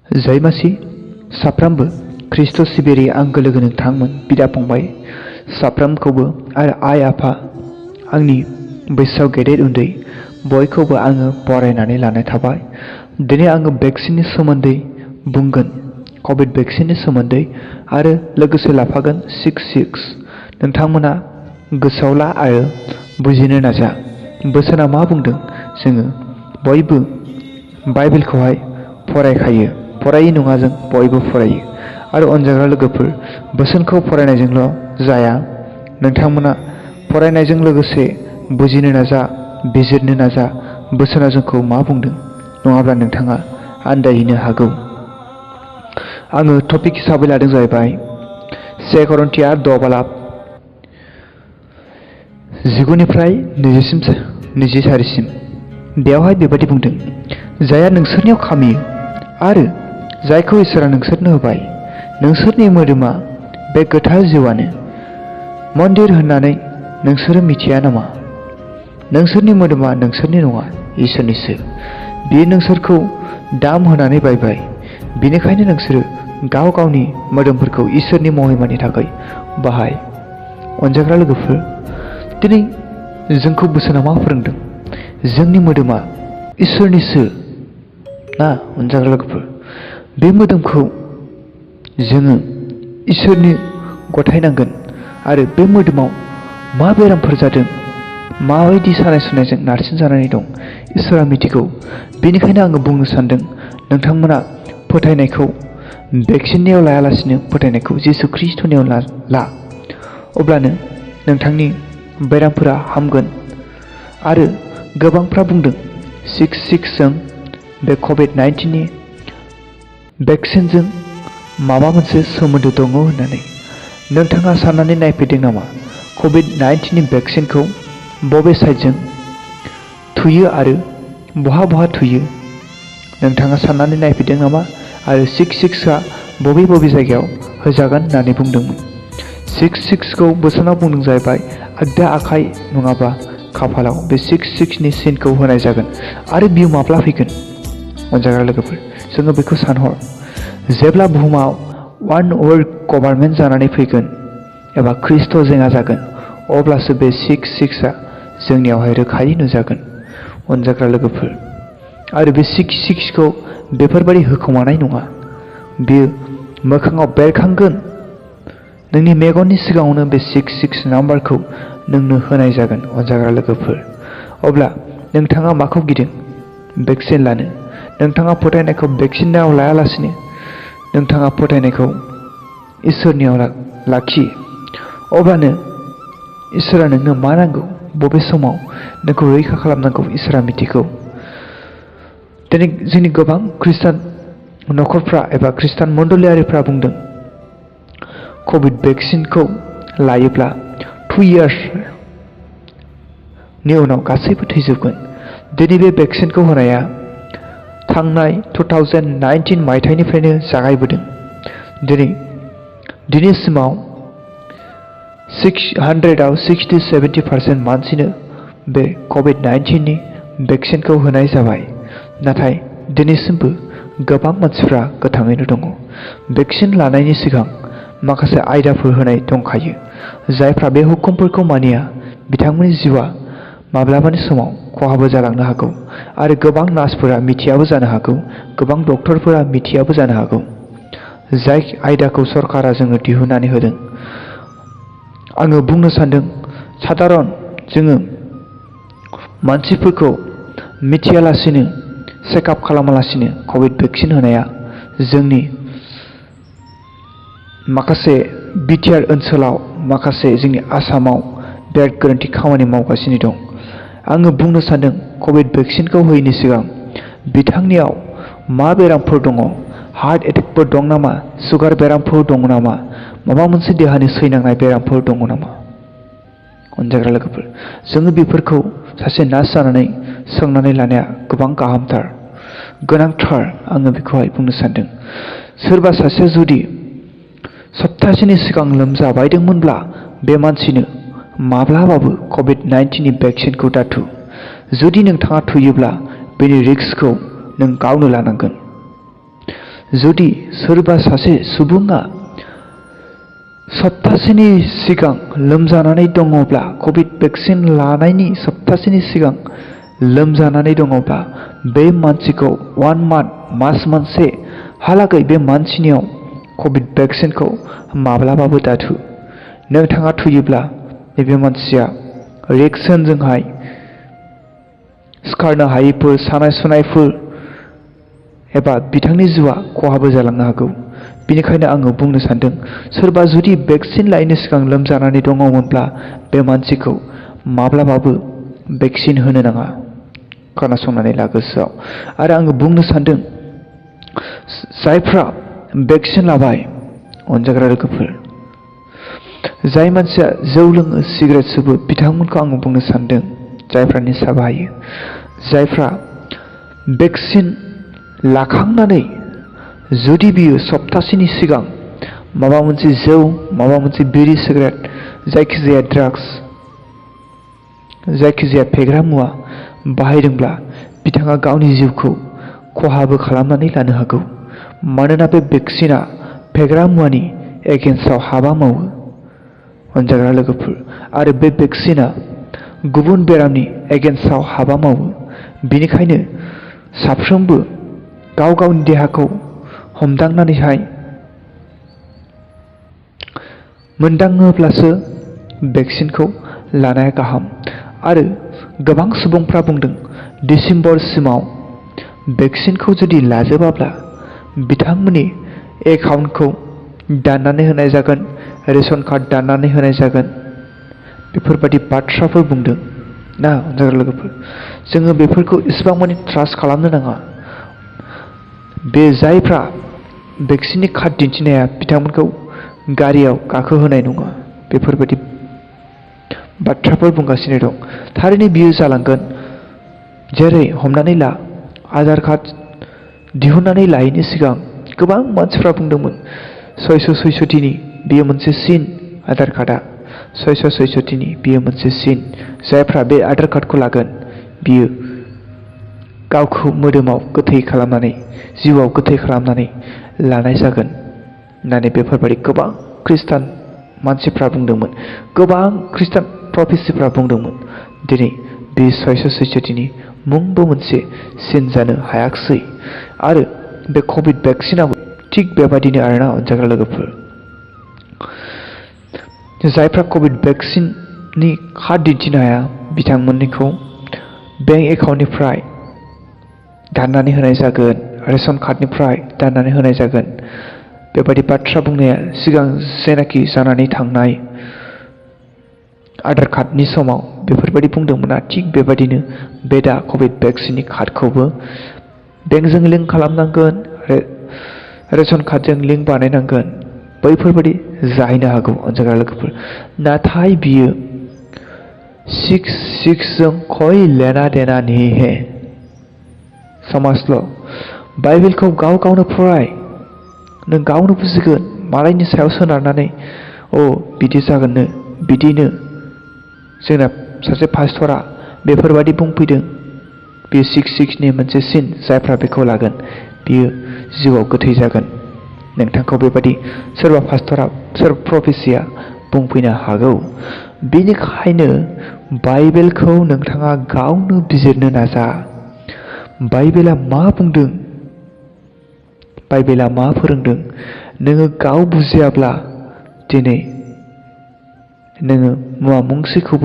जय मासि साफ्रामबो ख्रिस्ट' सिबियारि आंगो लोगो नोंथांमोन बिदा फंबाय साफ्रामखौबो आरो आइ आफा आंनि बैसोआव गेदेर उन्दै बयखौबो आङो बरायनानै लानाय थाबाय। दिनै आङो भेक्सिननि सोमोन्दै बुंगोन, कभिड भेक्सिननि सोमोन्दै आरो लोगोसे लाफागोन 6 नोंथांमोना गोसोआव ला आरो बुजिनो नाजा। बोसोना मा बुंदों? जोङो बयबो बाइबेलखौहाय फरायखायो, फरायै नङा, जों बयबो फरायो। आरो अनजाग्रा लोगोफोर, बोसोनखौ फरायनायजोंल' जाया, नोंथांमोना फरायनायजों लोगोसे बुजिनो नाजा, बिजिरनो नाजा बोसोना जोंखौ मा बुंदों, नङाब्ला नोंथाङा आन्दायहैनो हागौ। आङो टपिक हिसाबै लादों जाहैबाय 2 gwrwnti 19-24 बेयावहाय बेबायदि बुंदों, जायहा नोंसोरनियाव खामियो आरो जायखौ इसोरा नोंसोरनो होबाय, नोंसोरनि मोदोमा बे गोथार जिउआनो मन्दिर होननानै नोंसोरो मिथिया नामा? नोंसोरनि मोदोमा नोंसोरनि नङा, इसोरनिसो। बियो नोंसोरखौ दाम होनानै बायबाय, बेनिखायनो नोंसोरो गाव गावनि मोदोमफोरखौ इसोरनि महिमानि थाखाय बाहाय। अनजाग्रा लोगोफोर, दिनै जोंखौ बोसोना मा फोरोंदों? जोंनि मोदोमा इसोरनिसो ना अनजाग्रा लोगोफोर। बे मोदोमखौ जोङो इसोरनि गथायनांगोन आरो बे मोदोमाव मा बेरामफोर जादों, माबायदि सानाय सुनायजों नारसिन जानानै दं, इसोरा मिथिगौ। बेनिखायनो आङो बुंनो सानदों, नोंथांमोना फोथायनायखौ भेक्सिननियाव लायालासिनो फोथायनायखौ जिसु ख्रिस्ट'नियाव ला, अब्लानो नोंथांनि बेरामफोरा हामगोन। आरो गोबांफ्रा बुंदों 6 बे कभिड-19नि भेक्सिनजों माबा मोनसे सोमोन्दो दङ होननानै। नोंथाङा साननानै नायफैदों नामा? कभिड-19नि भेक्सिनखौ बबे साइडजों थुयो आरो बहा बहा थुयो? नोंथाङा साननानै नायफैदों नामा? आरो 6 बबे बबे जायगायाव होजागोन होननानै बुंदोंमोन? 6खौ बोसोनाव बुंदों जाहैबाय आगदा आखाइ नङाबा खाफालाव बे 6नि सिनखौ होनाय जागोन। आरो बियो माब्ला फैगोन? अनजाग्रा लोगोफोर, जोङो बेखौ सानहर। जेब्ला बुहुमाव वान वर्ल्ड गभर्नमेन्ट जानानै फैगोन एबा ख्रिस्ट' जेङा जागोन, अब्लासो बे 6आ जोंनियावहाय रोखायै नुजागोन। अनजाग्रा लोगोफोर, आरो बे 6खौ बेफोरबायदि होखोमानाय नङा, बियो मोखाङाव बेरखांगोन। नोंनि मेगननि सिगाङावनो बे 6 नाम्बारखौ नोंनो होनाय जागोन। अनजाग्रा लोगोफोर, अब्ला नोंथाङा माखौ गिदों? भेक्सिन लानो। नोंथाङा फोथायनायखौ भेक्सिनाव लायालासिनो नोंथाङा फोथायनायखौ इसोरनियाव लाखि, अब्लानो इसोरा नोंनो मा नांगौ, बबे समाव नोंखौ रैखा खालामनांगौ, इसोरा मिथिगौ। दिनै जोंनि गोबां खृष्टान नखरफ्रा एबा खृष्टान मण्डलियारिफ्रा बुंदों कभिड भेक्सिनखौ लायोब्ला 2 इयार्सनि उनाव गासैबो थैजोबगोन। दिनै बे भेक्सिनखौ होनाया थांनाय 2019 मायथाइनिफ्रायनो जागायबोदों। दिनैसिमाव 100आव 60-70% मानसिनो बे कभिड-19नि भेक्सिनखौ होनाय जाबाय। नाथाय दिनैसिमबो गोबां मानसिफ्रा गोथाङैनो दङ। भेक्सिन लानायनि सिगां माखासे आयदाफोर होनाय दंखायो। जायफ्रा बे हुकुमफोरखौ मानिया, बिथांमोननि जिउआ माब्लाबानि समाव खहाबो जालांनो हागौ। आरो गोबां नार्सफोरा मिथियाबो जानो हागौ, गोबां डक्टरफोरा मिथियाबो जानो हागौ। जाय आयदाखौ सरकारा जोंनो दिहुननानै होदों, आङो बुंनो सानदों, साधारन जोङो मानसिफोरखौ मिथियालासिनो, चेकआप खालामालासिनो कभिड भेक्सिन होनाया जोंनि माखासे बिटिआर ओनसोलाव, माखासे जोंनि आसामाव बिराद गोरोन्थि खामानि मावगासिनो दं। आङो बुंनो सानदों, कभिड भेक्सिनखौ होयैनि सिगां बिथांनियाव मा बेरामफोर दङ, हार्ट एटेकफोर दं नामा, सुगार बेरामफोर दङ नामा, माबा मोनसे देहानि सैनांनाय बेरामफोर दङ नामा? अनजाग्रा लोगोफोर, जोङो बेफोरखौ सासे नार्स जानानै सोंनानै लानाया गोबां गाहामथार, गोनांथार। आङो बेखौहाय बुंनो सानदों। सोरबा सासे जुदि सप्तासेनि सिगां लोमजाबायदोंमोनब्ला बे मानसिनो माब्लाबाबो कभिड-19नि भेक्सिनखौ दाथु। जुदि नोंथाङा थुयोब्ला बेनि रिस्कखौ नों गावनो लानांगोन। जुदि सोरबा सासे सुबुङा सप्तासेनि सिगां लोमजानानै दङब्ला, कभिड भेक्सिन लानायनि सप्तासेनि सिगां लोमजानानै दङब्ला, बे मानसिखौ 1 month मास मोनसे हालागै बे मानसिनियाव कभिड भेक्सिनखौ माब्लाबाबो दाथु। नोंथाङा थुयोब्ला बे मानसिया रिएक्सनजोंहाय सिखारनो हायैफोर, सानाय सुनायफोर एबा बिथांनि जिउआ खहाबो जालांनो हागौ। बेनिखायनो आङो बुंनो सानदों, सोरबा जुदि भेक्सिन लायैनि सिगां लोमजानानै दङमोनब्ला बे मानसिखौ माब्लाबाबो भेक्सिन होनो नाङा। खोनासंनानै ला गोसोआव। आरो आङो बुंनो सानदों, जायफ्रा भेक्सिन लाबाय अनजाग्रा लोगोफोर, जाय मानसिया जौ लोङो, सिगारेट सोबो, बिथांमोनखौ आङो बुंनो सानदों, जायफ्रा निसा बाहायो, जायफ्रा भेक्सिन लाखांनानै जुदि बियो सप्तासेनि सिगां माबा मोनसे जौ, माबा मोनसे बिरि सिगारेट, जायखिजाया ड्राग्स, जायखिजाया फेग्रा मुवा बाहायदोंब्ला बिथाङा गावनि जिउखौ खहाबो खालामनानै लानो हागौ। मानोना बे भेक्सिना फेग्रा मुवानि एगेन्स्टआव हाबा मावो अनजाग्रा लोगोफोर, आरो बे भेक्सिना गुबुन बेरामनि एगेन्स्टआव हाबा मावो। बेनिखायनो साफ्रोमबो गाव गावनि देहाखौ हमदांनानैहाय मोनदाङोब्लासो भेक्सिनखौ लानाया गाहाम। आरो गोबां सुबुंफ्रा बुंदों, डिसेम्बरसिमाव भेक्सिनखौ जुदि लाजोबाब्ला बिथांमोननि एकाउन्टखौ दाननानै होनाय जागोन, रेशन कार्ड दाननानै होनाय जागोन, बेफोरबायदि बाथ्राफोर बुंदों ना अनजाग्रा लोगोफोर। जोङो बेफोरखौ इसेबां मानि ट्रास्ट खालामनो नाङा। बे जायफ्रा भेक्सिननि कार्ड दिन्थिनो हाया बिथांमोनखौ गारियाव गाखोहोनाय नङा, बेफोरबायदि बाथ्राफोर बुंगासिनो दं। थारैनो बियो जालांगोन। जेरै हमनानै ला, आधार कार्ड दिहुननानै लायैनि सिगां गोबां मानसिफ्रा बुंदोंमोन 666 बेयो मोनसे सिन, आधार कार्डआ 666 बेयो मोनसे सिन। जायफ्रा बे आधार कार्डखौ लागोन बियो गावखौ मोदोमाव गोथै खालामनानै, जिउआव गोथै खालामनानै लानाय जागोन होननानै बेफोरबायदि गोबां खृष्टान मानसिफ्रा बुंदोंमोन, गोबां खृष्टान प्रफेसिफ्रा बुंदोंमोन। दिनै बे 666 मुंबो मोनसे सिन जानो हायाखिसै। आरो बे कभिड भेक्सिनाबो थिग बेबादिनो आरोना अनजाग्रा लोगोफोर। जायफ्रा कभिड भेक्सिननि कार्ड दिन्थिनो हाया बिथांमोननिखौ बेंक एकाउन्टनिफ्राय दाननानै होनाय जागोन, रेशन कार्डनिफ्राय दाननानै होनाय जागोन। बेबायदि बाथ्रा बुंनाया सिगां जेनाखि जानानै थांनाय आधार कार्डनि समाव बेफोरबायदि बुंदोंमोन। थिग बेबायदिनो बे दा कभिड भेक्सिननि कार्डखौबो बेंकजों लिंक खालामनांगोन, रेशन कार्डजों लिंक बानायनांगोन। बैफोरबायदि जाहैनो हागौ अनजाग्रा लोगोफोर। नाथाय बियो 666 जों कोई लेना देना नहीं है। समझ लो, बाइबेलखौ गाव गावनो फराय, नों गावनो बुजिगोन। मालायनि सायाव सोनारनानै बिदि जागोननो, बिदिनो जोंना सासे पास्टरा बेफोरबायदि बुंफैदों, बे 666नि मोनसे सिन, जायफ्रा बेखौ लागोन बियो जिउआव गोथै जागोन। नोंथांखौ बेबायदि सोरबा पास्टरा, सोरबा प्रफेसिया बुंफैनो हागौ। बेनिखायनो बाइबेलखौ नोंथाङा गावनो बिजिरनो नाजा। बाइबेला मा बुंदों, बाइबेला मा फोरोंदों, नोङो गाव बुजियाब्ला दिनै नोङो मुवा मुंसेखौबो